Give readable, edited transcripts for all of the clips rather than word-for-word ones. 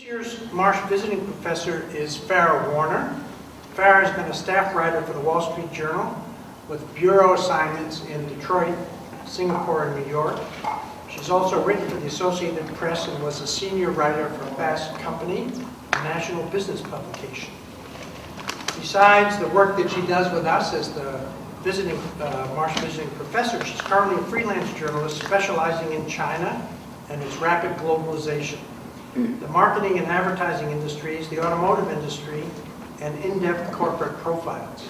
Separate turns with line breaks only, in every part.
This year's Marsh visiting professor is Fara Warner. Fara has been a staff writer for the Wall Street Journal with bureau assignments in Detroit, Singapore, and New York. She's also written for the Associated Press and was a senior writer for Fast Company, a national business publication. Besides the work that she does with us as the Marsh visiting professor, she's currently a freelance journalist specializing in China and its rapid globalization, the marketing and advertising industries, the automotive industry, and in-depth corporate profiles.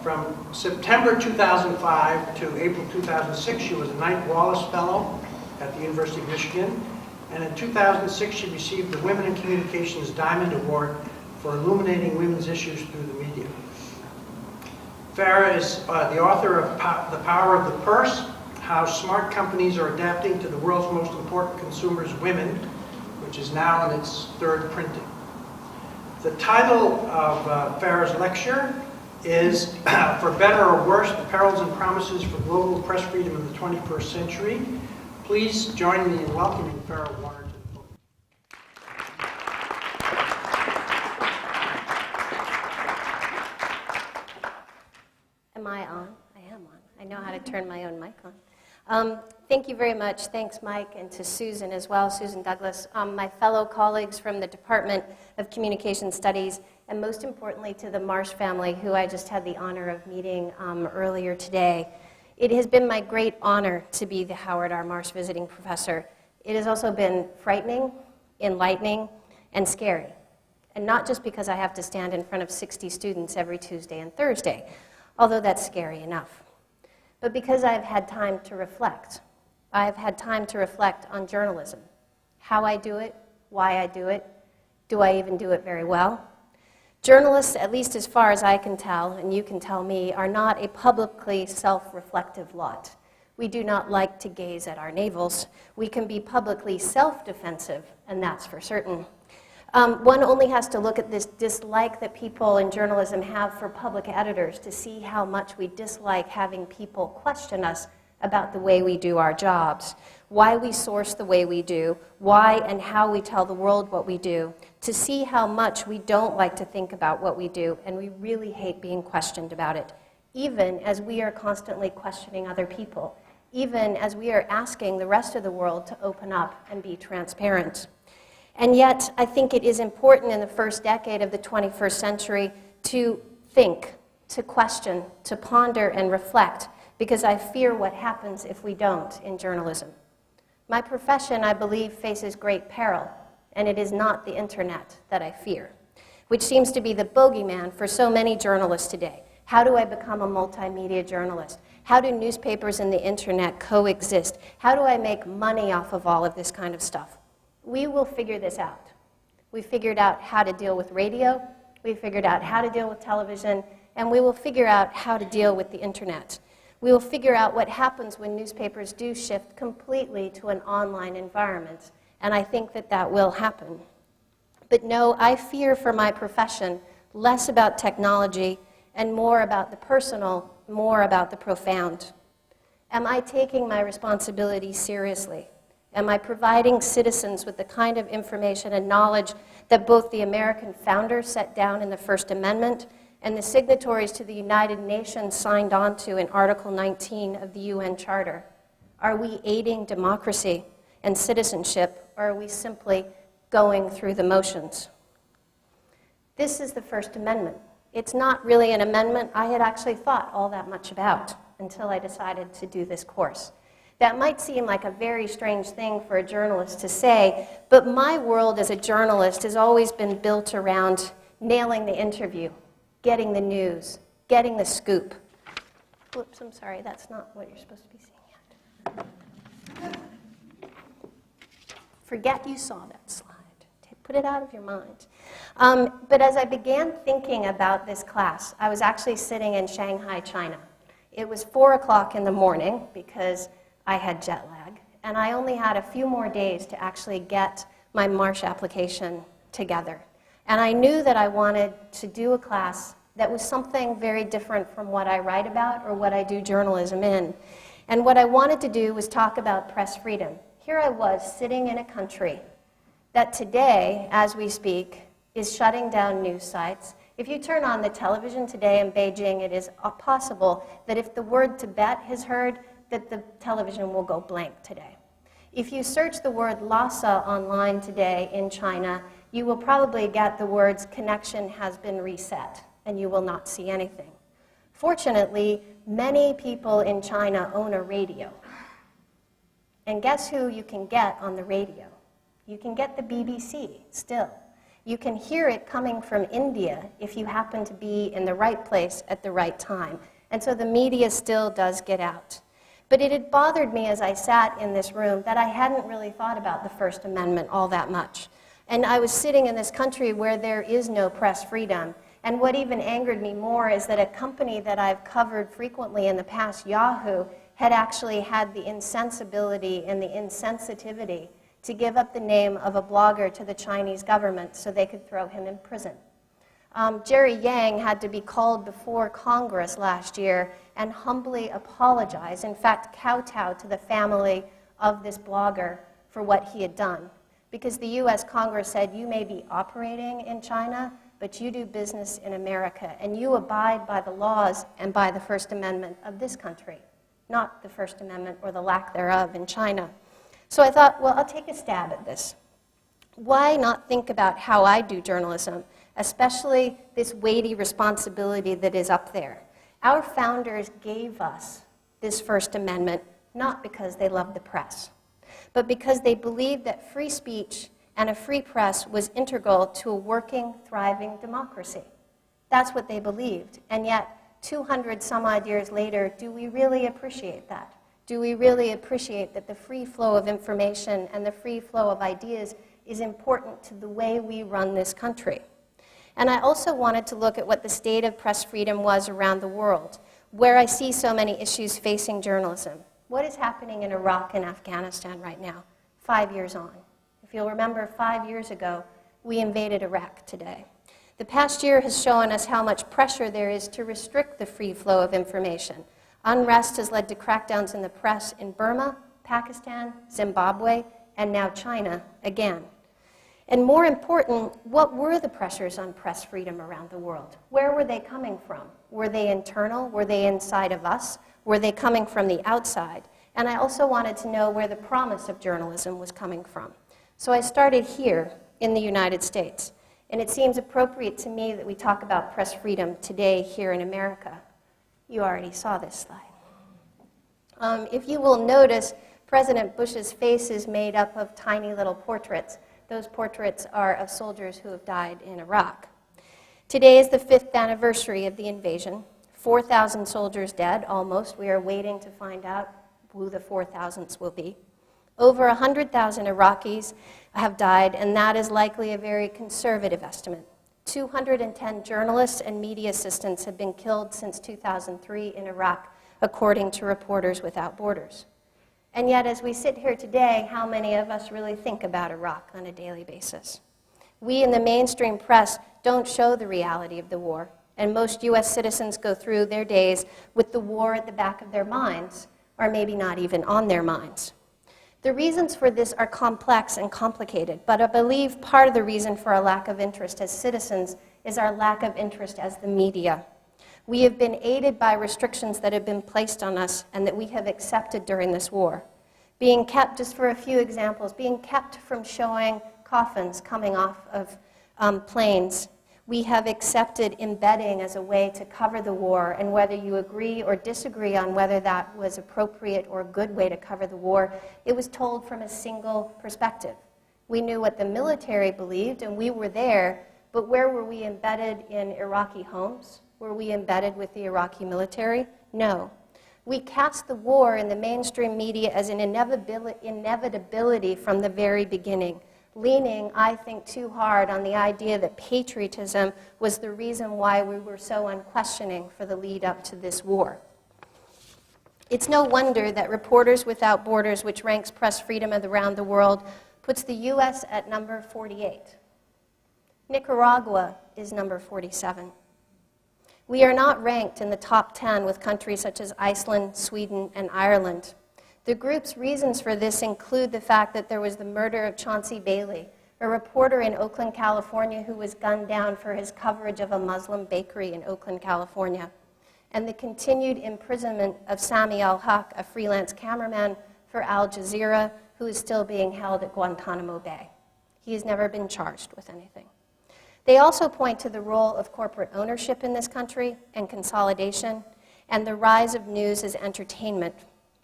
From September 2005 to April 2006, she was a Knight Wallace Fellow at the University of Michigan, and in 2006 she received the Women in Communications Diamond Award for illuminating women's issues through the media. Fara is the author of The Power of the Purse, How Smart Companies Are Adapting to the World's Most Important Consumers, Women, which is now in its third printing. The title of Fara's lecture is For Better or Worse, the Perils and Promises for Global Press Freedom in the 21st Century. Please join me in welcoming Fara Warner to the podium.
Am I on? I am on. I know how to turn my own mic on. Thank you very much. Thanks, Mike, and to Susan as well, Susan Douglas, my fellow colleagues from the Department of Communication Studies, and most importantly to the Marsh family, who I just had the honor of meeting earlier today. It has been my great honor to be the Howard R. Marsh visiting professor. It has also been frightening, enlightening, and scary. And not just because I have to stand in front of 60 students every Tuesday and Thursday, although that's scary enough, but because I've had time to reflect. I've had time to reflect on journalism, how I do it, why I do it, do I even do it very well? Journalists, at least as far as I can tell, and you can tell me, are not a publicly self-reflective lot. We do not like to gaze at our navels. We can be publicly self-defensive, and that's for certain. One only has to look at this dislike that people in journalism have for public editors to see how much we dislike having people question us about the way we do our jobs, why we source the way we do, why and how we tell the world what we do, to see how much we don't like to think about what we do, and we really hate being questioned about it, even as we are constantly questioning other people, even as we are asking the rest of the world to open up and be transparent. And yet, I think it is important in the first decade of the 21st century to think, to question, to ponder and reflect, because I fear what happens if we don't in journalism. My profession, I believe, faces great peril, and it is not the internet that I fear, which seems to be the bogeyman for so many journalists today. How do I become a multimedia journalist? How do newspapers and the internet coexist? How do I make money off of all of this kind of stuff? We will figure this out. We figured out how to deal with radio, we figured out how to deal with television, and we will figure out how to deal with the internet. We will figure out what happens when newspapers do shift completely to an online environment, and I think that that will happen. But no, I fear for my profession less about technology and more about the personal, more about the profound. Am I taking my responsibility seriously? Am I providing citizens with the kind of information and knowledge that both the American founders set down in the First Amendment and the signatories to the United Nations signed on to in Article 19 of the UN Charter? Are we aiding democracy and citizenship, or are we simply going through the motions? This is the First Amendment. It's not really an amendment I had actually thought all that much about until I decided to do this course. That might seem like a very strange thing for a journalist to say, but my world as a journalist has always been built around nailing the interview, getting the news, getting the scoop. Whoops, I'm sorry, that's not what you're supposed to be seeing yet. Forget you saw that slide. Put it out of your mind. But as I began thinking about this class, I was actually sitting in Shanghai, China. It was 4 o'clock in the morning because I had jet lag, and I only had a few more days to actually get my Marsh application together. And I knew that I wanted to do a class that was something very different from what I write about or what I do journalism in. And what I wanted to do was talk about press freedom. Here I was sitting in a country that today, as we speak, is shutting down news sites. If you turn on the television today in Beijing, it is possible that if the word Tibet is heard, that the television will go blank today. If you search the word Lhasa online today in China, you will probably get the words connection has been reset, and you will not see anything. Fortunately, many people in China own a radio. And guess who you can get on the radio? You can get the BBC still. You can hear it coming from India if you happen to be in the right place at the right time. And so the media still does get out. But it had bothered me as I sat in this room that I hadn't really thought about the First Amendment all that much. And I was sitting in this country where there is no press freedom. And what even angered me more is that a company that I've covered frequently in the past, Yahoo, had actually had the insensibility and the insensitivity to give up the name of a blogger to the Chinese government so they could throw him in prison. Jerry Yang had to be called before Congress last year and humbly apologize, in fact, kowtow to the family of this blogger for what he had done. Because the US Congress said, you may be operating in China, but you do business in America, and you abide by the laws and by the First Amendment of this country, not the First Amendment or the lack thereof in China. So I thought, well, I'll take a stab at this. Why not think about how I do journalism, especially this weighty responsibility that is up there? Our founders gave us this First Amendment not because they loved the press, but because they believed that free speech and a free press was integral to a working, thriving democracy. That's what they believed. And yet, 200 some odd years later, do we really appreciate that? Do we really appreciate that the free flow of information and the free flow of ideas is important to the way we run this country? And I also wanted to look at what the state of press freedom was around the world, where I see so many issues facing journalism. What is happening in Iraq and Afghanistan right now, 5 years on? If you'll remember, 5 years ago, we invaded Iraq today. The past year has shown us how much pressure there is to restrict the free flow of information. Unrest has led to crackdowns in the press in Burma, Pakistan, Zimbabwe, and now China again. And more important, what were the pressures on press freedom around the world? Where were they coming from? Were they internal? Were they inside of us? Were they coming from the outside? And I also wanted to know where the promise of journalism was coming from. So I started here in the United States. And it seems appropriate to me that we talk about press freedom today here in America. You already saw this slide. If you will notice, President Bush's face is made up of tiny little portraits. Those portraits are of soldiers who have died in Iraq. Today is the 5th anniversary of the invasion. 4,000 soldiers dead, almost. We are waiting to find out who the 4,000th will be. Over 100,000 Iraqis have died, and that is likely a very conservative estimate. 210 journalists and media assistants have been killed since 2003 in Iraq, according to Reporters Without Borders. And yet, as we sit here today, how many of us really think about Iraq on a daily basis? We in the mainstream press don't show the reality of the war, and most US citizens go through their days with the war at the back of their minds, or maybe not even on their minds. The reasons for this are complex and complicated, but I believe part of the reason for our lack of interest as citizens is our lack of interest as the media. We have been aided by restrictions that have been placed on us and that we have accepted during this war. Being kept, just for a few examples, being kept from showing coffins coming off of planes. We have accepted embedding as a way to cover the war, and whether you agree or disagree on whether that was appropriate or a good way to cover the war, it was told from a single perspective. We knew what the military believed, and we were there, but where were we embedded in Iraqi homes? Were we embedded with the Iraqi military? No. We cast the war in the mainstream media as an inevitability from the very beginning, leaning, I think, too hard on the idea that patriotism was the reason why we were so unquestioning for the lead up to this war. It's no wonder that Reporters Without Borders, which ranks press freedom around the world, puts the US at number 48. Nicaragua is number 47. We are not ranked in the top 10 with countries such as Iceland, Sweden, and Ireland. The group's reasons for this include the fact that there was the murder of Chauncey Bailey, a reporter in Oakland, California, who was gunned down for his coverage of a Muslim bakery in Oakland, California, and the continued imprisonment of Sami al-Haq, a freelance cameraman for Al Jazeera, who is still being held at Guantanamo Bay. He has never been charged with anything. They also point to the role of corporate ownership in this country and consolidation, and the rise of news as entertainment.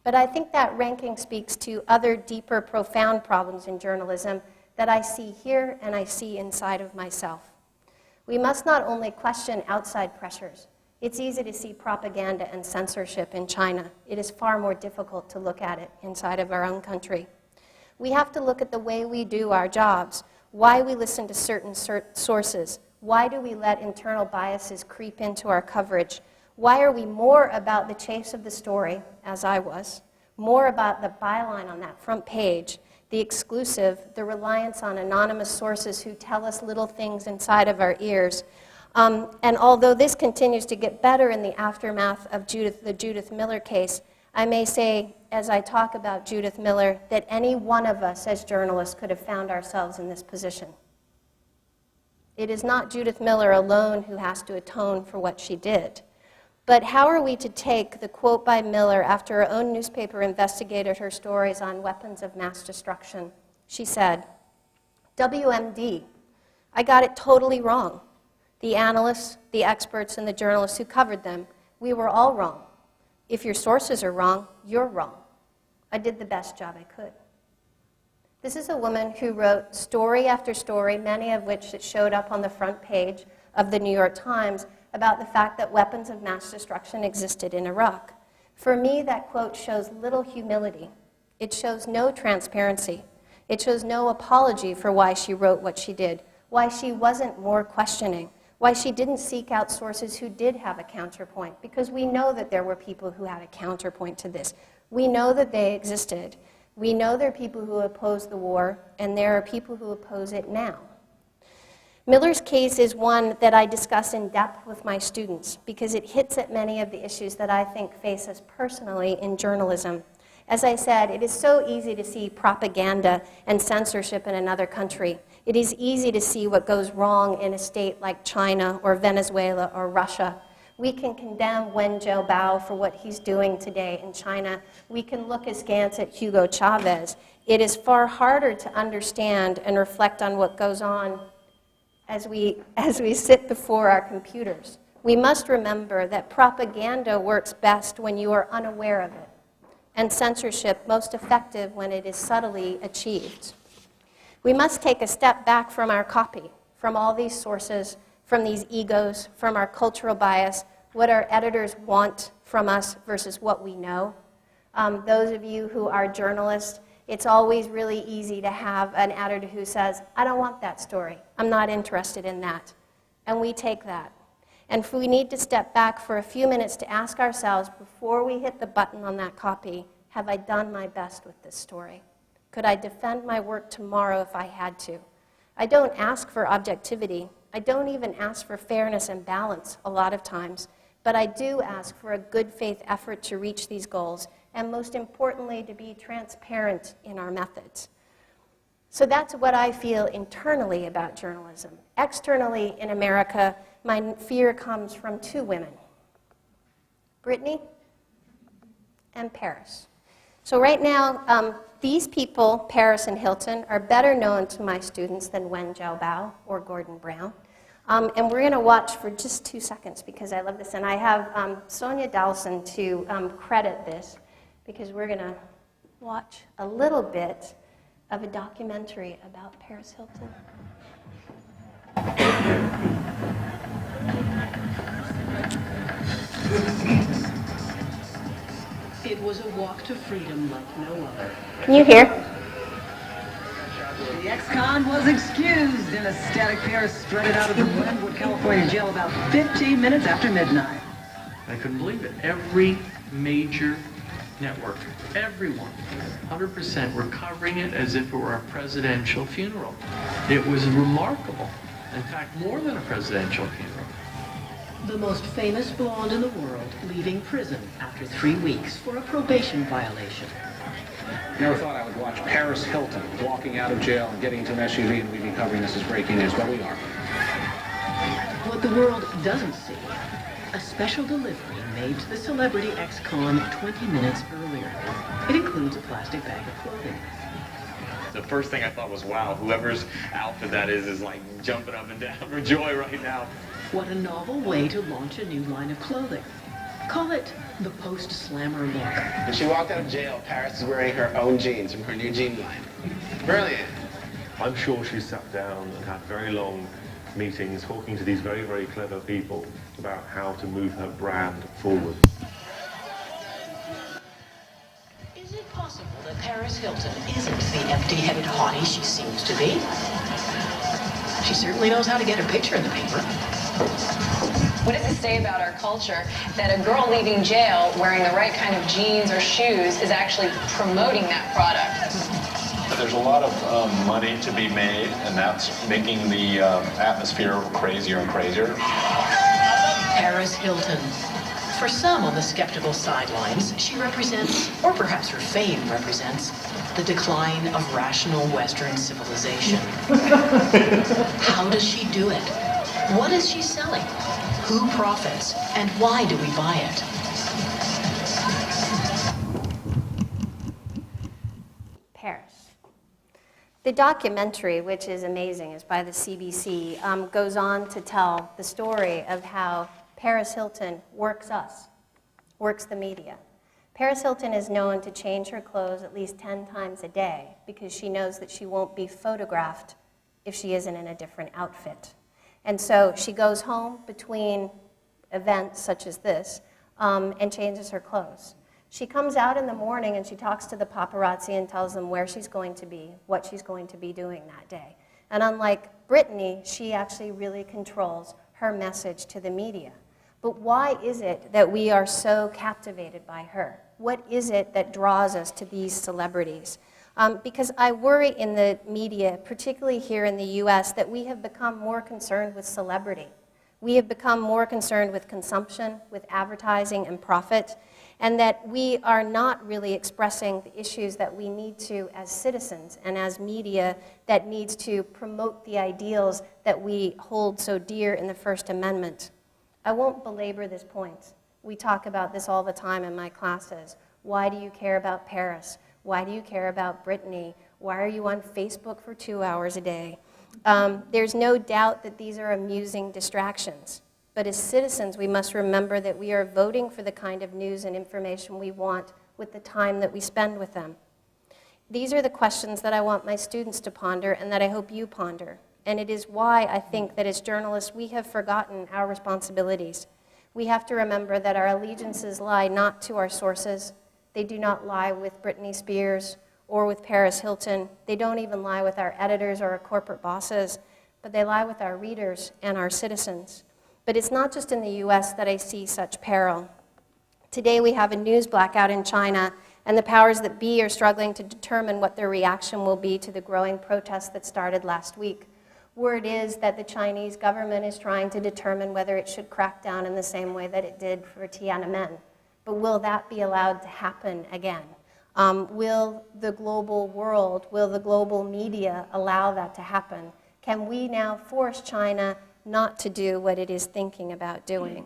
But I think that ranking speaks to other deeper, profound problems in journalism that I see here and I see inside of myself. We must not only question outside pressures. It's easy to see propaganda and censorship in China. It is far more difficult to look at it inside of our own country. We have to look at the way we do our jobs, why we listen to certain sources, why do we let internal biases creep into our coverage, why are we more about the chase of the story, as I was, more about the byline on that front page, the exclusive, the reliance on anonymous sources who tell us little things inside of our ears. And although this continues to get better in the aftermath of the Judith Miller case, I may say, as I talk about Judith Miller, that any one of us as journalists could have found ourselves in this position. It is not Judith Miller alone who has to atone for what she did. But how are we to take the quote by Miller after her own newspaper investigated her stories on weapons of mass destruction? She said, WMD, I got it totally wrong. The analysts, the experts, and the journalists who covered them, we were all wrong. If your sources are wrong, you're wrong. I did the best job I could. This is a woman who wrote story after story, many of which that showed up on the front page of the New York Times, about the fact that weapons of mass destruction existed in Iraq. For me, that quote shows little humility. It shows no transparency. It shows no apology for why she wrote what she did, why she wasn't more questioning, why she didn't seek out sources who did have a counterpoint, because we know that there were people who had a counterpoint to this. We know that they existed. We know there are people who oppose the war, and there are people who oppose it now. Miller's case is one that I discuss in depth with my students because it hits at many of the issues that I think face us personally in journalism. As I said, it is so easy to see propaganda and censorship in another country. It is easy to see what goes wrong in a state like China or Venezuela or Russia. We can condemn Wen Jiabao for what he's doing today in China. We can look askance at Hugo Chavez. It is far harder to understand and reflect on what goes on as we sit before our computers. We must remember that propaganda works best when you are unaware of it, and censorship most effective when it is subtly achieved. We must take a step back from our copy, from all these sources, from these egos, from our cultural bias, what our editors want from us versus what we know. Those of you who are journalists, it's always really easy to have an editor who says, I don't want that story. I'm not interested in that. And we take that. And we need to step back for a few minutes to ask ourselves, before we hit the button on that copy, have I done my best with this story? Could I defend my work tomorrow if I had to? I don't ask for objectivity. I don't even ask for fairness and balance a lot of times. But I do ask for a good faith effort to reach these goals, and most importantly, to be transparent in our methods. So that's what I feel internally about journalism. Externally in America, my fear comes from two women, Brittany and Paris. So right now, these people, Paris and Hilton, are better known to my students than Wen Jiabao or Gordon Brown. And we're going to watch for just 2 seconds because I love this. And I have Sonia Dowson to credit this because we're going to watch a little bit of a documentary about Paris Hilton.
It was a walk to freedom like no other.
Can you hear?
The ex-con was excused in a static pair strutted out of the Glenwood, California jail about 15 minutes after midnight.
I couldn't believe it. Every major network, everyone, 100% were covering it as if it were a presidential funeral. It was remarkable. In fact, more than a presidential funeral.
The most famous blonde in the world leaving prison after 3 weeks for a probation violation.
Never thought I would watch Paris Hilton walking out of jail and getting into an SUV and we'd be covering this as breaking news, but we are.
What the world doesn't see, a special delivery made to the celebrity ex-con 20 minutes earlier. It includes a plastic bag of clothing.
The first thing I thought was, wow, whoever's outfit that is like jumping up and down for joy right now.
What a novel way to launch a new line of clothing. Call it the post-slammer look.
When she walked out of jail, Paris is wearing her own jeans from her new jean line. Brilliant.
I'm sure she sat down and had very long meetings talking to these very, very clever people about how to move her brand forward.
Is it possible that Paris Hilton isn't the empty-headed hottie she seems to be? She certainly knows how to get her picture in the paper.
What does it say about our culture that a girl leaving jail wearing the right kind of jeans or shoes is actually promoting that product?
There's a lot of money to be made, and that's making the atmosphere crazier and crazier.
Paris Hilton. For some on the skeptical sidelines, she represents, or perhaps her fame represents, the decline of rational Western civilization. How does she do it? What is she selling? Who profits? And why do we buy it?
Paris. The documentary, which is amazing, is by the CBC, goes on to tell the story of how Paris Hilton works us, works the media. Paris Hilton is known to change her clothes at least 10 times a day because she knows that she won't be photographed if she isn't in a different outfit. And so she goes home between events such as this and changes her clothes. She comes out in the morning and she talks to the paparazzi and tells them where she's going to be, what she's going to be doing that day. And unlike Brittany, she actually really controls her message to the media. But why is it that we are so captivated by her? What is it that draws us to these celebrities? Because I worry in the media, particularly here in the US, that we have become more concerned with celebrity. We have become more concerned with consumption, with advertising and profit, and that we are not really expressing the issues that we need to as citizens and as media that needs to promote the ideals that we hold so dear in the First Amendment. I won't belabor this point. We talk about this all the time in my classes. Why do you care about Paris? Why do you care about Brittany? Why are you on Facebook for 2 hours a day? There's no doubt that these are amusing distractions. But as citizens, we must remember that we are voting for the kind of news and information we want with the time that we spend with them. These are the questions that I want my students to ponder and that I hope you ponder. And it is why I think that as journalists, we have forgotten our responsibilities. We have to remember that our allegiances lie not to our sources. They do not lie with Britney Spears or with Paris Hilton. They don't even lie with our editors or our corporate bosses, but they lie with our readers and our citizens. But it's not just in the US that I see such peril. Today we have a news blackout in China, and the powers that be are struggling to determine what their reaction will be to the growing protests that started last week. Word is that the Chinese government is trying to determine whether it should crack down in the same way that it did for Tiananmen. But will that be allowed to happen again? Will the global world, will the global media allow that to happen? Can we now force China not to do what it is thinking about doing?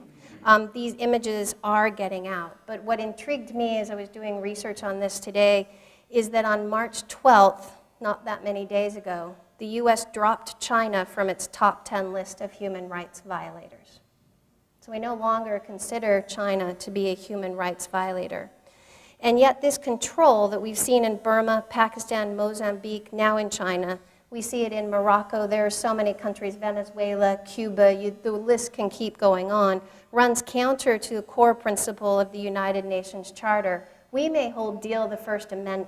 These images are getting out. But what intrigued me as I was doing research on this today is that on March 12th, not that many days ago, the US dropped China from its top 10 list of human rights violators. So we no longer consider China to be a human rights violator. And yet this control that we've seen in Burma, Pakistan, Mozambique, now in China, we see it in Morocco. There are so many countries, Venezuela, Cuba, the list can keep going on, runs counter to the core principle of the United Nations Charter. We may hold dear the First Amendment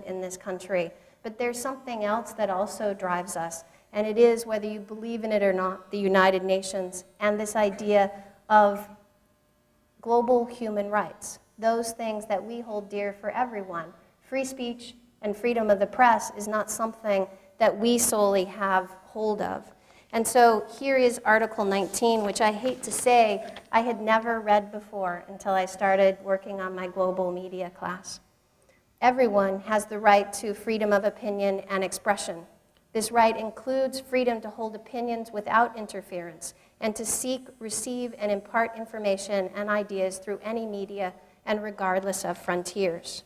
in this country, but there's something else that also drives us, and it is, whether you believe in it or not, the United Nations and this idea of global human rights, those things that we hold dear for everyone. Free speech and freedom of the press is not something that we solely have hold of. And so here is Article 19, which I hate to say I had never read before until I started working on my global media class. Everyone has the right to freedom of opinion and expression. This right includes freedom to hold opinions without interference and to seek, receive, and impart information and ideas through any media and regardless of frontiers.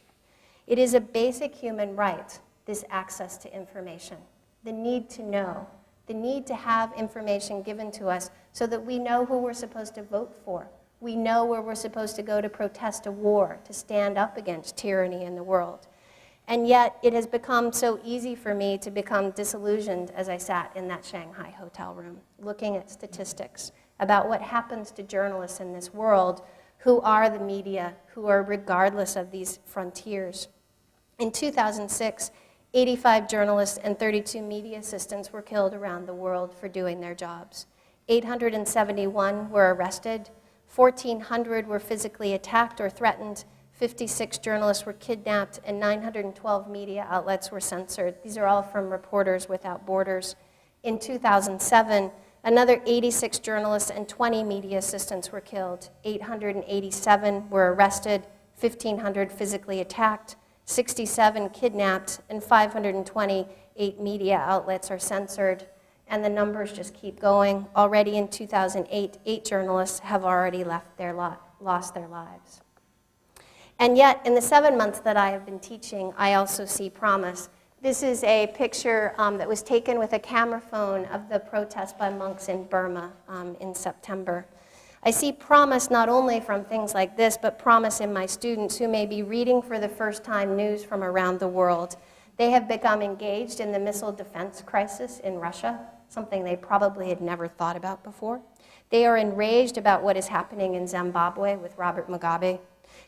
It is a basic human right, this access to information, the need to know, the need to have information given to us so that we know who we're supposed to vote for. We know where we're supposed to go to protest a war, to stand up against tyranny in the world. And yet, it has become so easy for me to become disillusioned as I sat in that Shanghai hotel room, looking at statistics about what happens to journalists in this world who are the media, who are regardless of these frontiers. In 2006, 85 journalists and 32 media assistants were killed around the world for doing their jobs. 871 were arrested, 1,400 were physically attacked or threatened, 56 journalists were kidnapped, and 912 media outlets were censored. These are all from Reporters Without Borders. In 2007, another 86 journalists and 20 media assistants were killed. 887 were arrested, 1,500 physically attacked, 67 kidnapped, and 528 media outlets are censored. And the numbers just keep going. Already in 2008, 8 journalists have already lost their lives. And yet, in the 7 months that I have been teaching, I also see promise. This is a picture that was taken with a camera phone of the protest by monks in Burma in September. I see promise not only from things like this, but promise in my students who may be reading for the first time news from around the world. They have become engaged in the missile defense crisis in Russia, something they probably had never thought about before. They are enraged about what is happening in Zimbabwe with Robert Mugabe.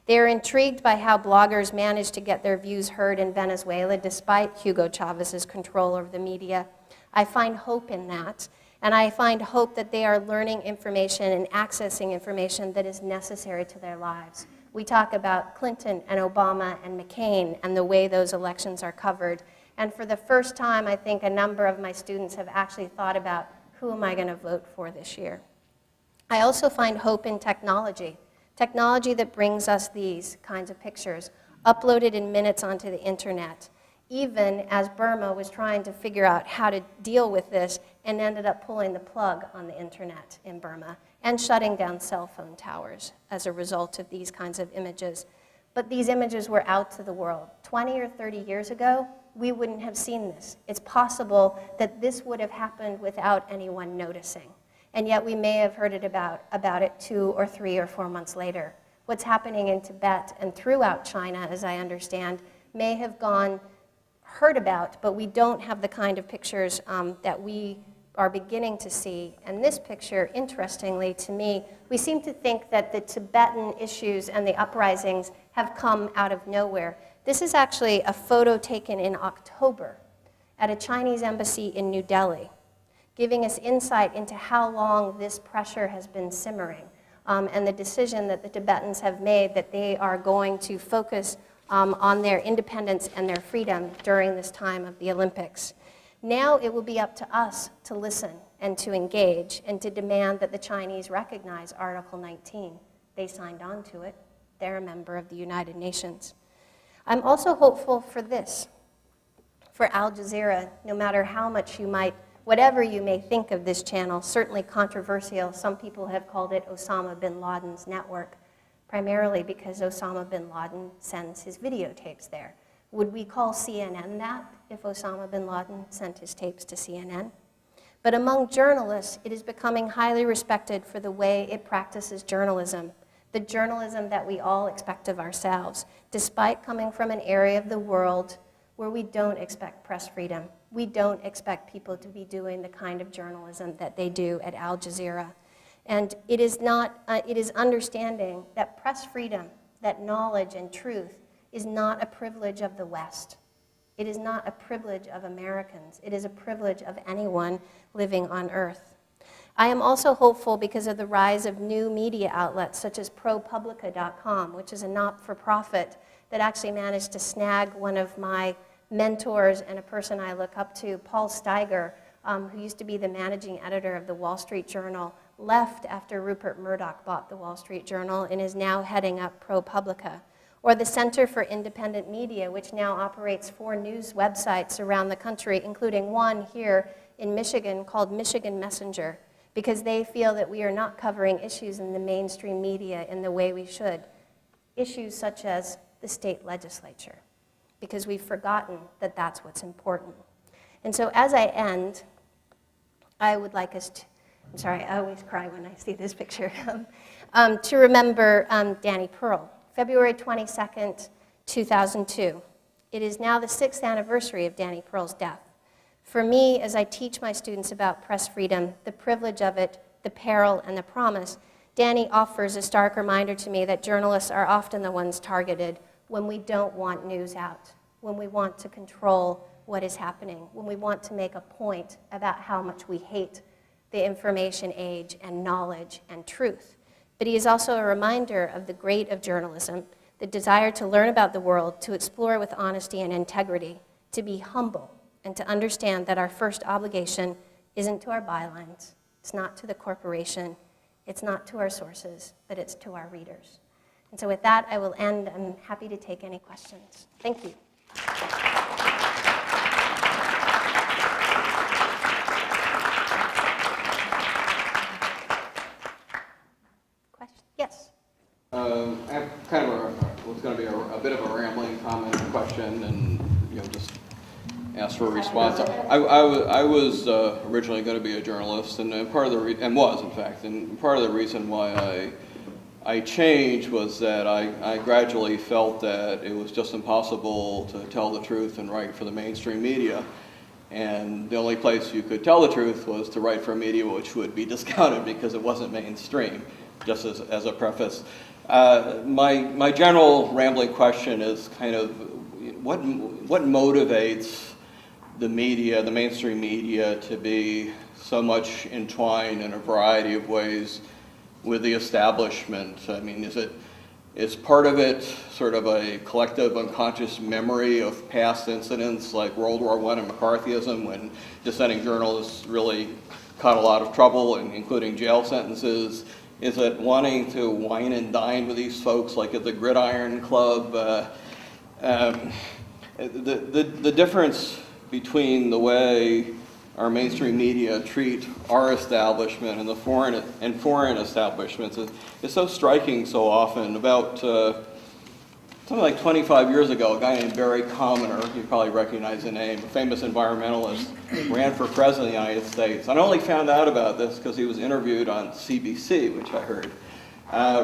They are intrigued by how bloggers managed to get their views heard in Venezuela despite Hugo Chavez's control over the media. I find hope in that, and I find hope that they are learning information and accessing information that is necessary to their lives. We talk about Clinton and Obama and McCain and the way those elections are covered. And for the first time, I think a number of my students have actually thought about who am I going to vote for this year. I also find hope in technology. Technology that brings us these kinds of pictures, uploaded in minutes onto the internet, even as Burma was trying to figure out how to deal with this and ended up pulling the plug on the internet in Burma and shutting down cell phone towers as a result of these kinds of images. But these images were out to the world. 20 or 30 years ago, we wouldn't have seen this. It's possible that this would have happened without anyone noticing. And yet we may have heard about it 2 or 3 or 4 months later. What's happening in Tibet and throughout China, as I understand, may have gone heard about, but we don't have the kind of pictures that we are beginning to see. And this picture, interestingly to me, we seem to think that the Tibetan issues and the uprisings have come out of nowhere. This is actually a photo taken in October at a Chinese embassy in New Delhi, giving us insight into how long this pressure has been simmering and the decision that the Tibetans have made that they are going to focus on their independence and their freedom during this time of the Olympics. Now it will be up to us to listen and to engage and to demand that the Chinese recognize Article 19. They signed on to it. They're a member of the United Nations. I'm also hopeful for this, for Al Jazeera, no matter how much you might, whatever you may think of this channel, certainly controversial. Some people have called it Osama bin Laden's network, primarily because Osama bin Laden sends his videotapes there. Would we call CNN that if Osama bin Laden sent his tapes to CNN? But among journalists, it is becoming highly respected for the way it practices journalism, the journalism that we all expect of ourselves, despite coming from an area of the world where we don't expect press freedom. We don't expect people to be doing the kind of journalism that they do at Al Jazeera. And it is understanding that press freedom, that knowledge and truth is not a privilege of the West. It is not a privilege of Americans. It is a privilege of anyone living on Earth. I am also hopeful because of the rise of new media outlets such as ProPublica.com, which is a not-for-profit that actually managed to snag one of my mentors and a person I look up to, Paul Steiger, who used to be the managing editor of the Wall Street Journal, left after Rupert Murdoch bought the Wall Street Journal and is now heading up ProPublica. or the Center for Independent Media, which now operates 4 news websites around the country, including one here in Michigan called Michigan Messenger, because they feel that we are not covering issues in the mainstream media in the way we should. Issues such as the state legislature, because we've forgotten that that's what's important. And so as I end, I would like us to, I'm sorry, I always cry when I see this picture, to remember Danny Pearl, February 22nd, 2002. It is now the 6th anniversary of Danny Pearl's death. For me, as I teach my students about press freedom, the privilege of it, the peril, and the promise, Danny offers a stark reminder to me that journalists are often the ones targeted when we don't want news out, when we want to control what is happening, when we want to make a point about how much we hate the information age and knowledge and truth. But he is also a reminder of the great of journalism, the desire to learn about the world, to explore with honesty and integrity, to be humble, and to understand that our first obligation isn't to our bylines, it's not to the corporation, it's not to our sources, but it's to our readers. And so with that, I will end. I'm happy to take any questions. Thank you. Question? Yes.
I have kind of what's going to be a bit of a rambling comment and question, and just ask for a response. I was originally going to be a journalist, and part of the and was in fact, and part of the reason why I changed was that I gradually felt that it was just impossible to tell the truth and write for the mainstream media. And the only place you could tell the truth was to write for media which would be discounted because it wasn't mainstream, just as a preface. My general rambling question is kind of what motivates the media, the mainstream media, to be so much entwined in a variety of ways with the establishment? I mean, is part of it sort of a collective unconscious memory of past incidents like World War I and McCarthyism, when dissenting journalists really caught a lot of trouble, including jail sentences? Is it wanting to wine and dine with these folks like at the Gridiron Club? The difference between the way our mainstream media treat our establishment and the foreign establishments is so striking so often. About something like 25 years ago, a guy named Barry Commoner, you probably recognize the name, a famous environmentalist, ran for president of the United States. I only found out about this because he was interviewed on CBC, which I heard.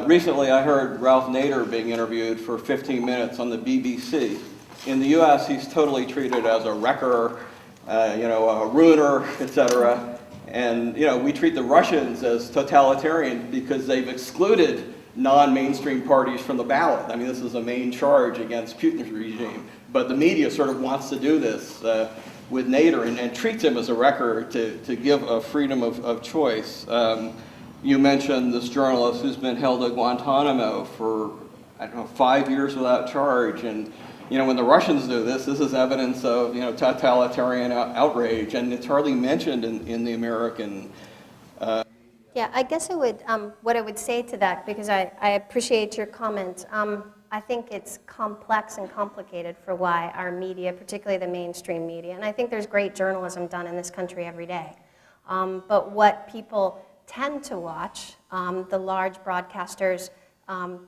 Recently, I heard Ralph Nader being interviewed for 15 minutes on the BBC. In the U.S., he's totally treated as a wrecker, a ruiner, etc. And we treat the Russians as totalitarian because they've excluded non-mainstream parties from the ballot. I mean, this is a main charge against Putin's regime. But the media sort of wants to do this with Nader and treats him as a wrecker to give a freedom of choice. You mentioned this journalist who's been held at Guantanamo for, 5 years without charge. And when the Russians do this is evidence of, totalitarian outrage, and it's hardly mentioned in the American.
Yeah, I guess I would, what I would say to that, because I appreciate your comment, I think it's complex and complicated for why our media, particularly the mainstream media, and I think there's great journalism done in this country every day, but what people tend to watch, the large broadcasters,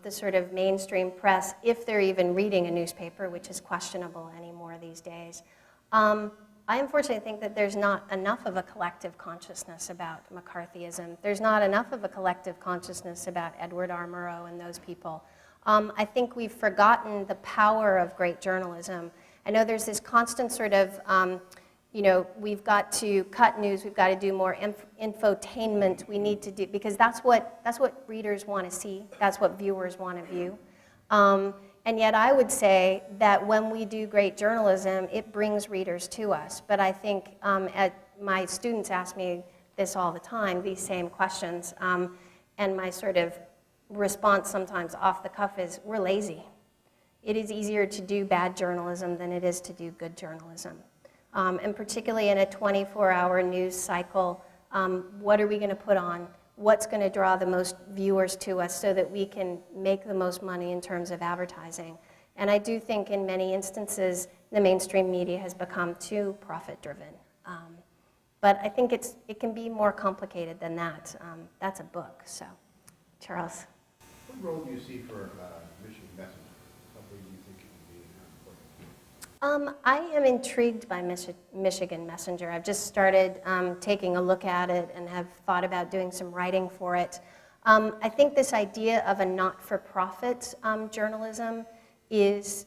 the sort of mainstream press, if they're even reading a newspaper, which is questionable anymore these days. I unfortunately think that there's not enough of a collective consciousness about McCarthyism. There's not enough of a collective consciousness about Edward R. Murrow and those people. I think we've forgotten the power of great journalism. I know there's this constant sort of, we've got to cut news, we've got to do more infotainment, we need to do, because that's what readers want to see, that's what viewers want to view. And yet I would say that when we do great journalism, it brings readers to us. But I think my students ask me this all the time, these same questions, and my sort of response sometimes off the cuff is, we're lazy. It is easier to do bad journalism than it is to do good journalism. And particularly in a 24-hour news cycle, what are we going to put on? what's going to draw the most viewers to us so that we can make the most money in terms of advertising. And I do think in many instances, the mainstream media has become too profit-driven. But I think it can be more complicated than that. That's a book, so. Charles.
What role do you see for Michigan Messenger? What way do you think it can be and how important?
I am intrigued by Michigan Messenger. I've just started taking a look at it and have thought about doing some writing for it. I think this idea of a not-for-profit journalism is,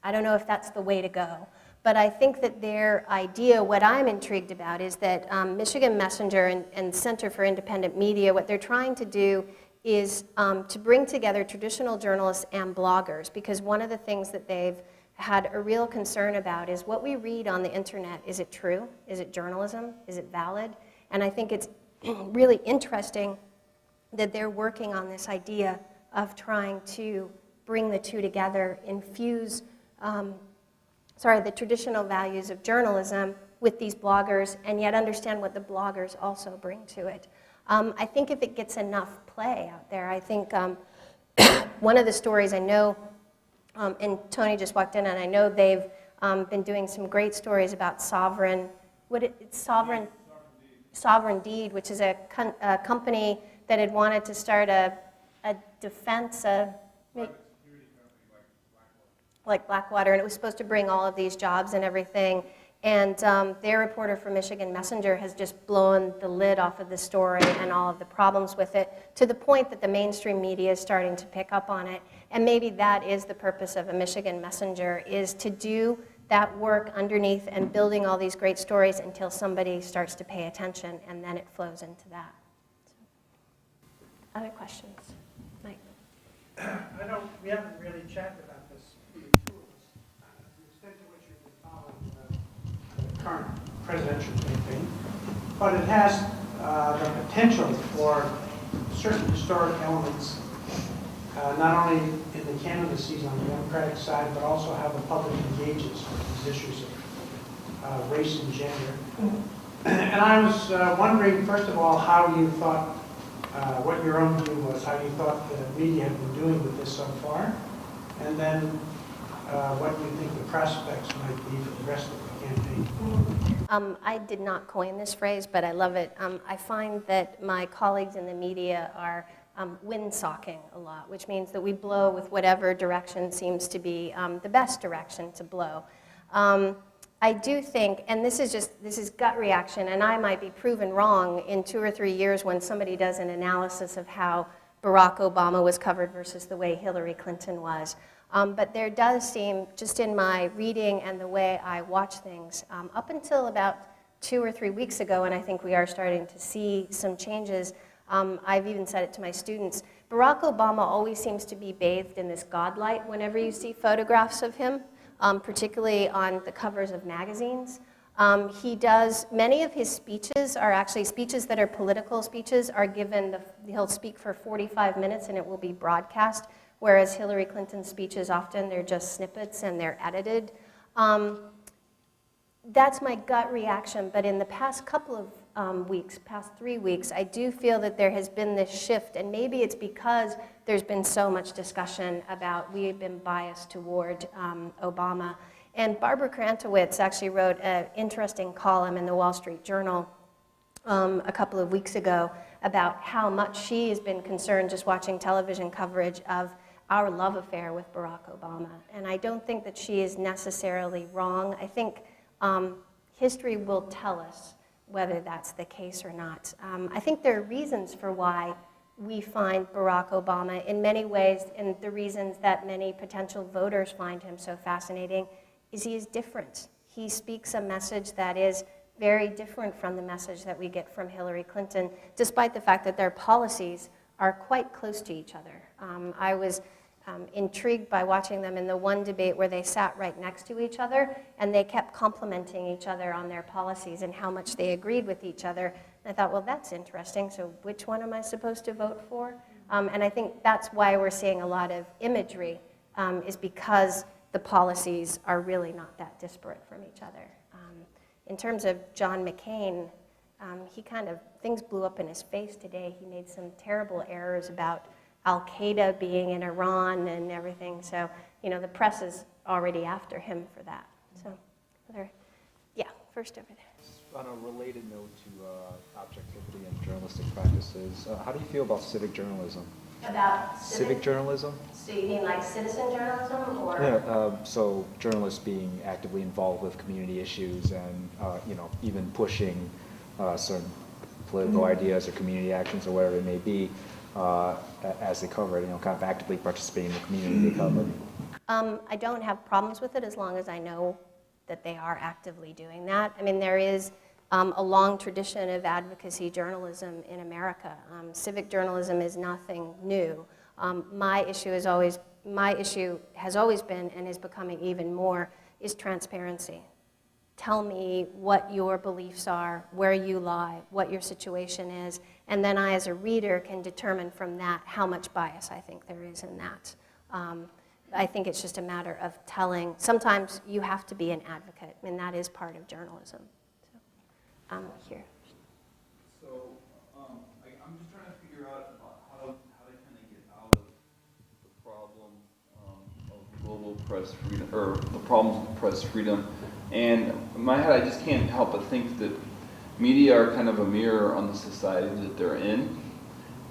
I don't know if that's the way to go, but I think that their idea, what I'm intrigued about, is that Michigan Messenger and Center for Independent Media, what they're trying to do is to bring together traditional journalists and bloggers, because one of the things that they've had a real concern about is what we read on the internet. Is it true? Is it journalism? Is it valid? And I think it's really interesting that they're working on this idea of trying to bring the two together, infuse the traditional values of journalism with these bloggers, and yet understand what the bloggers also bring to it. I think if it gets enough play out there, I think one of the stories I know, and Tony just walked in, and I know they've been doing some great stories about Sovereign Deed, which is a company that had wanted to start a defense, like Blackwater, and it was supposed to bring all of these jobs and everything. And their reporter for Michigan Messenger has just blown the lid off of the story and all of the problems with it, to the point that the mainstream media is starting to pick up on it. And maybe that is the purpose of a Michigan Messenger, is to do that work underneath and building all these great stories until somebody starts to pay attention, and then it flows into that. So, other questions? Mike?
We haven't really chatted about this tools. The extent to which you've been following the current presidential campaign, but it has the potential for certain historic elements, not only in the candidacies on the Democratic side, but also how the public engages with these issues of race and gender. And I was wondering, first of all, how you thought, what your own view was, how you thought the media had been doing with this so far, and then what you think the prospects might be for the rest of the campaign.
I did not coin this phrase, but I love it. I find that my colleagues in the media are windsocking a lot, which means that we blow with whatever direction seems to be the best direction to blow. I do think, and this is gut reaction, and I might be proven wrong in 2 or 3 years when somebody does an analysis of how Barack Obama was covered versus the way Hillary Clinton was. But there does seem, just in my reading and the way I watch things, up until about 2 or 3 weeks ago, and I think we are starting to see some changes, I've even said it to my students, Barack Obama always seems to be bathed in this godlight whenever you see photographs of him, particularly on the covers of magazines. Many of his speeches are actually speeches that are political speeches, are given, he'll speak for 45 minutes and it will be broadcast, whereas Hillary Clinton's speeches often, they're just snippets and they're edited. That's my gut reaction, but in the past couple of weeks, past 3 weeks, I do feel that there has been this shift, and maybe it's because there's been so much discussion about we've been biased toward Obama. And Barbara Krantowicz actually wrote an interesting column in the Wall Street Journal a couple of weeks ago about how much she has been concerned just watching television coverage of our love affair with Barack Obama. And I don't think that she is necessarily wrong. I think history will tell us whether that's the case or not. I think there are reasons for why we find Barack Obama in many ways, and the reasons that many potential voters find him so fascinating is he is different. He speaks a message that is very different from the message that we get from Hillary Clinton, despite the fact that their policies are quite close to each other. I was intrigued by watching them in the one debate where they sat right next to each other and they kept complimenting each other on their policies and how much they agreed with each other. And I thought, well, that's interesting. So which one am I supposed to vote for? And I think that's why we're seeing a lot of imagery, is because the policies are really not that disparate from each other. In terms of John McCain, Things blew up in his face today. He made some terrible errors about Al-Qaeda being in Iran and everything. So, the press is already after him for that. So, first over there.
On a related note to objectivity and journalistic practices, how do you feel about civic journalism?
About
civic journalism?
So you mean like citizen journalism, or?
Yeah, so journalists being actively involved with community issues and, even pushing certain political ideas or community actions or whatever it may be as they cover it, kind of actively participating in the community they cover.
I don't have problems with it as long as I know that they are actively doing that. I mean, there is a long tradition of advocacy journalism in America. Civic journalism is nothing new. My issue has always been, and is becoming even more, is transparency. Tell me what your beliefs are, where you lie, what your situation is, and then I, as a reader, can determine from that how much bias I think there is in that. I think it's just a matter of telling. Sometimes you have to be an advocate, and that is part of journalism. So, here.
So, I'm just trying to figure out how to kind of get out of the problem of global press freedom, or the problems with press freedom. And in my head, I just can't help but think that media are kind of a mirror on the society that they're in.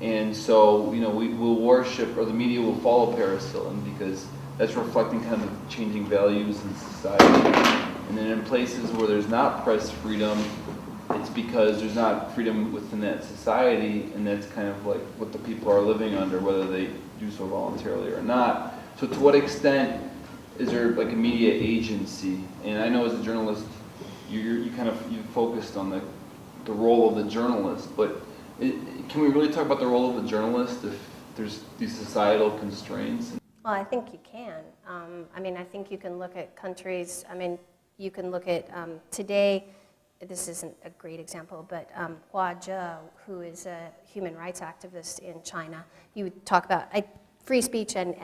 And so, we will worship, or the media will follow Paris Hilton because that's reflecting kind of changing values in society. And then in places where there's not press freedom, it's because there's not freedom within that society, and that's kind of like what the people are living under, whether they do so voluntarily or not. So to what extent is there like a media agency? And I know as a journalist, you focused on the role of the journalist, but can we really talk about the role of the journalist if there's these societal constraints?
Well, I think you can. I think you can look at countries. You can look at today. This isn't a great example, but Hua Zhe, who is a human rights activist in China, you would talk about free speech and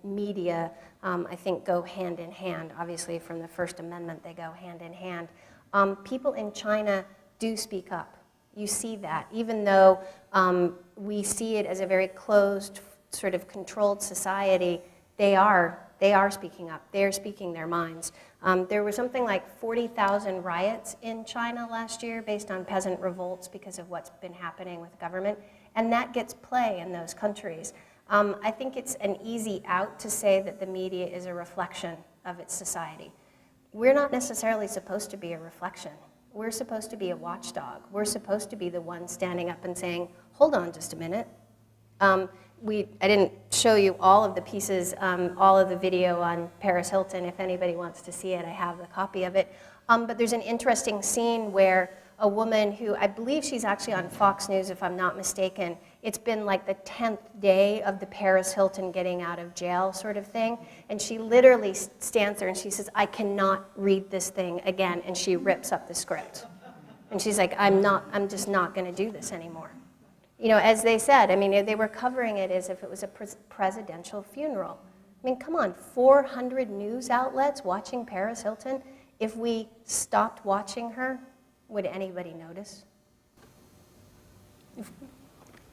media. I think go hand in hand. Obviously, from the First Amendment, they go hand in hand. People in China do speak up. You see that, even though we see it as a very closed, sort of controlled society, they are speaking up. They are speaking their minds. There were something like 40,000 riots in China last year based on peasant revolts because of what's been happening with the government, and that gets play in those countries. I think it's an easy out to say that the media is a reflection of its society. We're not necessarily supposed to be a reflection. We're supposed to be a watchdog. We're supposed to be the one standing up and saying, hold on just a minute. I didn't show you all of the pieces, all of the video on Paris Hilton. If anybody wants to see it, I have the copy of it. But there's an interesting scene where a woman who, I believe she's actually on Fox News if I'm not mistaken, it's been like the 10th day of the Paris Hilton getting out of jail sort of thing, and she literally stands there and she says, I cannot read this thing again, and she rips up the script. And she's like, I'm just not gonna do this anymore. As they said, they were covering it as if it was a presidential funeral. Come on, 400 news outlets watching Paris Hilton. If we stopped watching her, would anybody notice?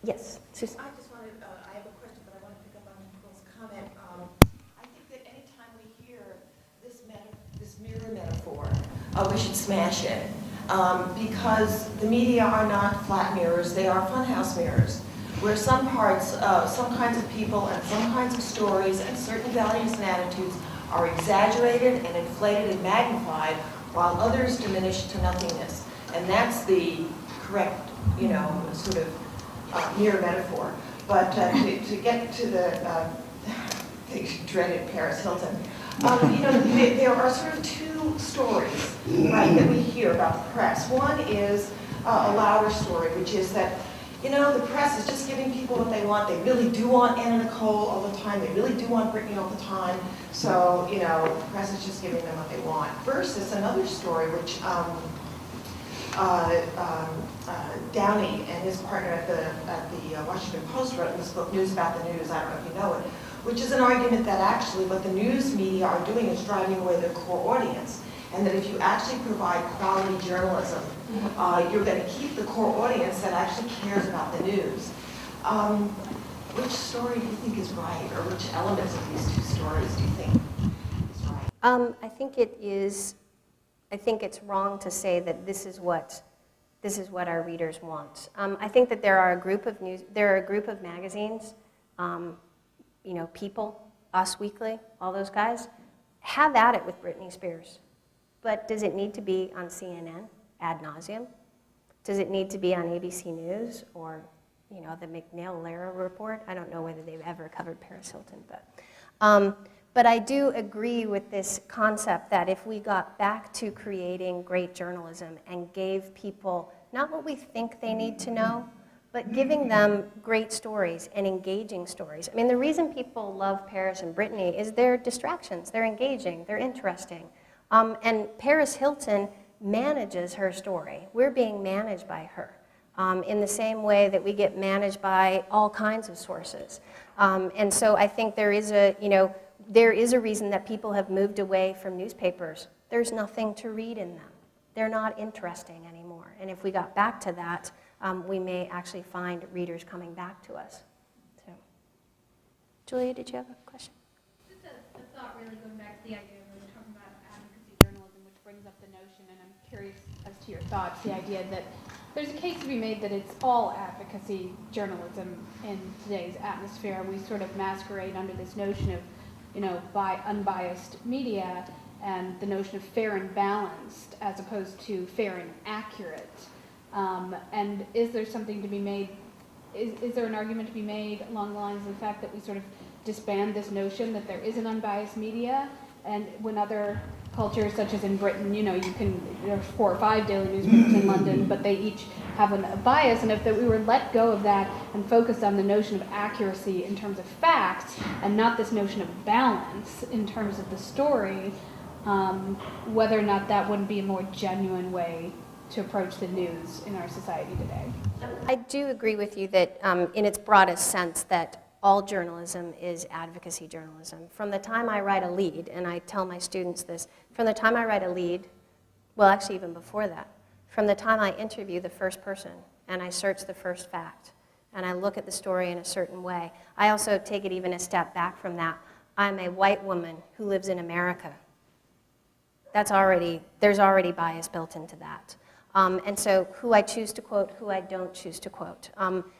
Yes, Susan.
I just wanted, I have a question, but I want to pick up on Nicole's comment. I think that anytime we hear this mirror metaphor, we should smash it. Because the media are not flat mirrors, they are funhouse mirrors, where some parts, some kinds of people and some kinds of stories and certain values and attitudes are exaggerated and inflated and magnified, while others diminish to nothingness. And that's the correct, sort of mirror metaphor. But to get to the dreaded Paris Hilton, there are sort of two stories, right, that we hear about the press. One is a louder story, which is that, the press is just giving people what they want. They really do want Anna Nicole all the time. They really do want Britney all the time. So, the press is just giving them what they want. Versus another story, which Downey and his partner at the Washington Post wrote in this book, News About the News, I don't know if you know it, which is an argument that actually what the news media are doing is driving away their core audience. and that if you actually provide quality journalism, you're going to keep the core audience that actually cares about the news. Which story do you think is right, or which elements of these two stories do you think is right?
I think it is. I think it's wrong to say that this is what our readers want. I think that there are a group of magazines, People, Us Weekly, all those guys, have at it with Britney Spears. But does it need to be on CNN ad nauseum? Does it need to be on ABC News or, the McNeil-Lehrer report? I don't know whether they've ever covered Paris Hilton, but I do agree with this concept that if we got back to creating great journalism and gave people not what we think they need to know, but giving them great stories and engaging stories. I mean, the reason people love Paris and Brittany is they're distractions. They're engaging. They're interesting. And Paris Hilton manages her story. We're being managed by her in the same way that we get managed by all kinds of sources. And so I think there is a reason that people have moved away from newspapers. There's nothing to read in them. They're not interesting anymore. And if we got back to that, we may actually find readers coming back to us. So, Julia, did you have a question?
Just a thought really going back to the idea of we're talking about advocacy journalism, which brings up the notion, and I'm curious as to your thoughts, the idea that there's a case to be made that it's all advocacy journalism in today's atmosphere. We sort of masquerade under this notion of, by unbiased media and the notion of fair and balanced as opposed to fair and accurate. And is there something to be made, is there an argument to be made along the lines of the fact that we sort of disband this notion that there is an unbiased media, and when other cultures, such as in Britain, there are 4 or 5 daily newspapers in London, but they each have a bias, and if we were let go of that and focused on the notion of accuracy in terms of facts, and not this notion of balance in terms of the story, whether or not that wouldn't be a more genuine way to approach the news in our society today.
I do agree with you that in its broadest sense that all journalism is advocacy journalism. From the time I write a lead, and I tell my students this, from the time I write a lead, well, actually even before that, from the time I interview the first person and I search the first fact and I look at the story in a certain way, I also take it even a step back from that. I'm a white woman who lives in America. There's already bias built into that. And so who I choose to quote, who I don't choose to quote.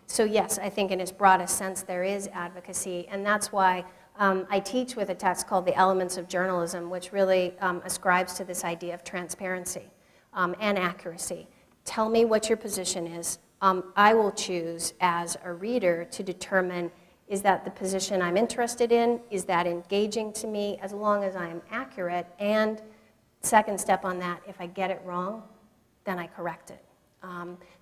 So yes, I think in its broadest sense there is advocacy, and that's why I teach with a text called The Elements of Journalism, which really ascribes to this idea of transparency and accuracy. Tell me what your position is. I will choose as a reader to determine, is that the position I'm interested in? Is that engaging to me? As long as I am accurate, and second step on that, if I get it wrong, then I correct it.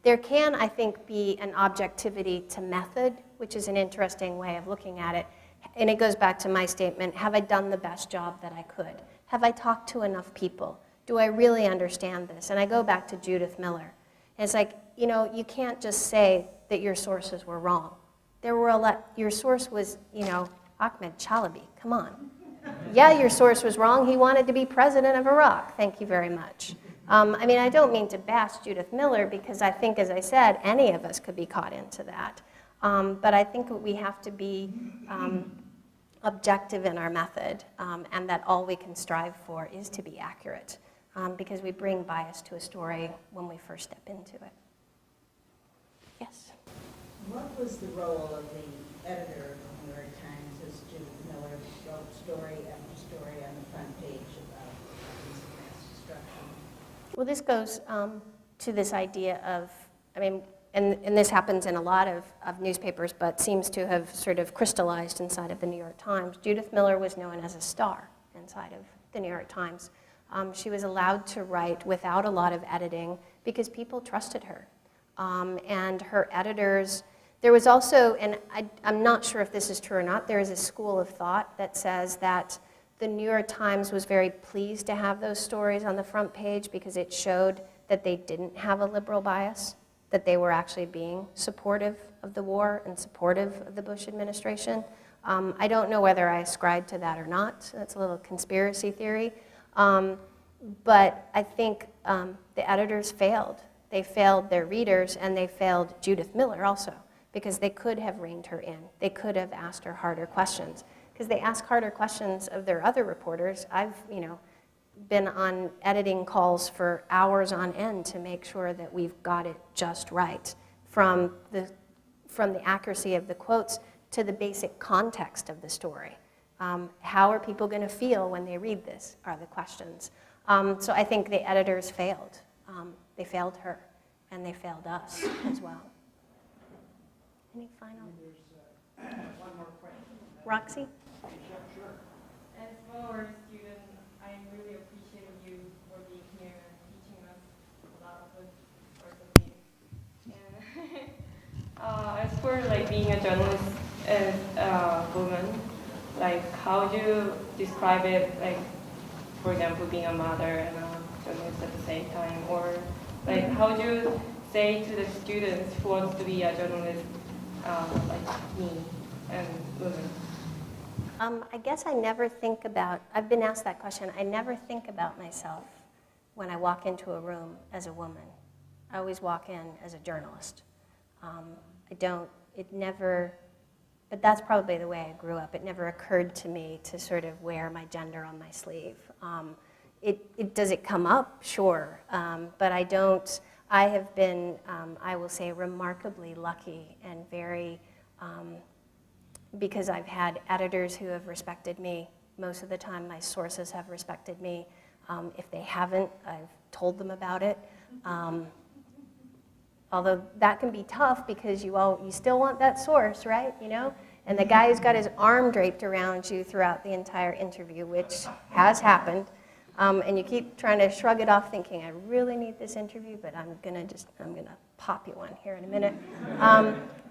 There can, I think, be an objectivity to method, which is an interesting way of looking at it. And it goes back to my statement, have I done the best job that I could? Have I talked to enough people? Do I really understand this? And I go back to Judith Miller. And it's like, you can't just say that your sources were wrong. Your source was, Ahmed Chalabi, come on. Yeah, your source was wrong. He wanted to be president of Iraq. Thank you very much. I don't mean to bash Judith Miller because I think, as I said, any of us could be caught into that. But I think we have to be objective in our method, and that all we can strive for is to be accurate, because we bring bias to a story when we first step into it. Yes?
What was the role of the editor of the New York Times as Judith Miller wrote story after story on the front page about weapons of mass destruction?
Well, this goes to this idea of, and this happens in a lot of newspapers, but seems to have sort of crystallized inside of the New York Times. Judith Miller was known as a star inside of the New York Times. She was allowed to write without a lot of editing because people trusted her. And her editors, there was also, and I'm not sure if this is true or not, there is a school of thought that says that the New York Times was very pleased to have those stories on the front page because it showed that they didn't have a liberal bias, that they were actually being supportive of the war and supportive of the Bush administration. I don't know whether I ascribe to that or not. That's a little conspiracy theory. But I think the editors failed. They failed their readers, and they failed Judith Miller also, because they could have reined her in. They could have asked her harder questions, because they ask harder questions of their other reporters. I've, been on editing calls for hours on end to make sure that we've got it just right, from the accuracy of the quotes to the basic context of the story. How are people going to feel when they read this, are the questions. So I think the editors failed. They failed her, and they failed us as well. Any final?
There's one more question.
Roxy?
Sure.
As well, student, I really appreciate you for being here and teaching us a lot of good sorts of things. And as for like being a journalist as a woman, like how do you describe it? Like, for example, being a mother and a journalist at the same time, or like how do you say to the students who wants to be a journalist, like me and women?
I guess I never think about, I've been asked that question, I never think about myself when I walk into a room as a woman. I always walk in as a journalist. But that's probably the way I grew up. It never occurred to me to sort of wear my gender on my sleeve. Does it come up? Sure. But I don't. I have been, I will say, remarkably lucky and very, because I've had editors who have respected me. Most of the time, my sources have respected me. If they haven't, I've told them about it. Although that can be tough because you still want that source, right? And the guy who's got his arm draped around you throughout the entire interview, which has happened, and you keep trying to shrug it off, thinking, I really need this interview, but I'm gonna pop you one here in a minute.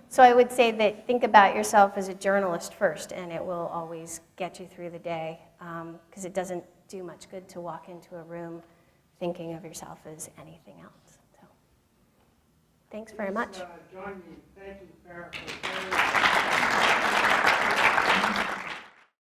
So I would say that think about yourself as a journalist first, and it will always get you through the day, because it doesn't do much good to walk into a room thinking of yourself as anything else. So, thanks very much.
Join me in thanking Fara for